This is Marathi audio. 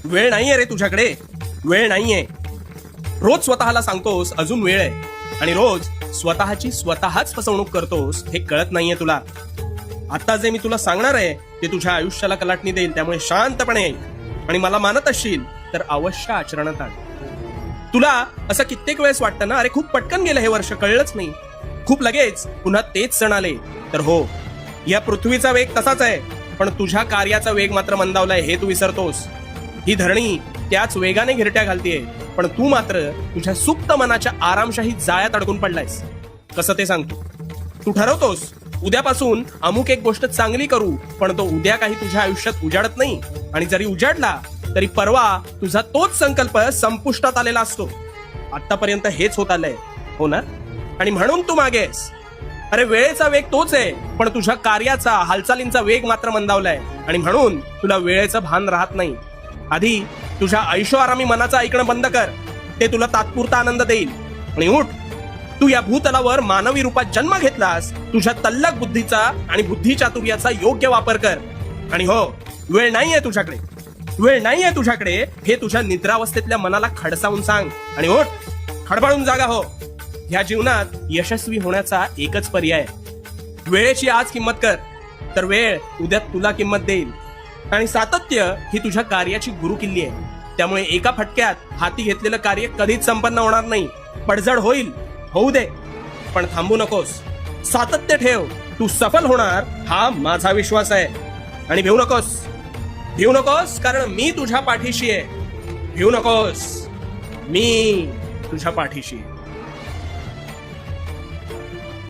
वेळ नाहीये रे तुझ्याकडे, वेळ नाहीये. रोज स्वतःला सांगतोस अजून वेळ आहे आणि रोज स्वतःची स्वतःच फसवणूक करतोस हे कळत नाहीये तुला. आता जे मी तुला सांगणार आहे ते तुझ्या आयुष्याला कलाटणी देईल, त्यामुळे शांतपणे आणि मला मानत असशील तर अवश्य आचरणात आण. तुला असं कित्येक वेळेस वाटतं ना, अरे खूप पटकन गेलं हे वर्ष, कळलंच नाही, खूप लगेच पुन्हा तेच सण आले. तर हो, या पृथ्वीचा वेग तसाच आहे, पण तुझ्या कार्याचा वेग मात्र मंदावलाय हे तू विसरतोस. ही धरणी त्याच वेगाने घिरट्या घालतीये, पण तू मात्र तुझ्या सुप्त मनाच्या आरामशाही जाळ्यात अडकून पडलायस. कसं ते सांगतो. तू ठरवतोस उद्यापासून अमुक एक गोष्ट चांगली करू, पण तो उद्या काही तुझ्या आयुष्यात उजाडत नाही, आणि जरी उजाडला तरी परवा तुझा तोच संकल्प संपुष्टात आलेला असतो. आतापर्यंत हेच होत आलंय, हो ना? आणि म्हणून तू मागेस. अरे वेळेचा वेग तोच आहे, पण तुझ्या कार्याचा, हालचालींचा वेग मात्र मंदावलाय, आणि म्हणून तुला वेळेचं भान राहत नाही. आधी तुझ्या ऐशोआरामी मनाचं ऐकणं बंद कर, ते तुला तात्पुरता आनंद देईल. आणि उठ, तू या भूतलावर मानवी रूपात जन्म घेतलास, तुझ्या तल्लक बुद्धीचा आणि बुद्धी चातुर्याचा योग्य वापर कर. आणि हो, वेळ नाहीये तुझ्याकडे, वेळ नाहीये तुझ्याकडे हे तुझ्या निद्रावस्थेतल्या मनाला खडसावून सांग. आणि उठ, खडबडून जागा हो. ह्या जीवनात यशस्वी होण्याचा एकच पर्याय. वेळेची आज किंमत कर, तर वेळ उद्या तुला किंमत देईल. आणि सातत्य ही तुझ्या कार्याची गुरुकिल्ली आहे. त्यामुळे एका फटक्यात हाती घेतलेलं कार्य कधीच संपन्न होणार नाही. पडझड होईल, होऊ दे, पण थांबू नकोस. सातत्य ठेव, तू सफल होणार हा माझा विश्वास आहे. आणि भिवू नकोस, भिवू नकोस, कारण मी तुझ्या पाठीशी आहे. भिवू नकोस, मी तुझ्या पाठीशी आहे.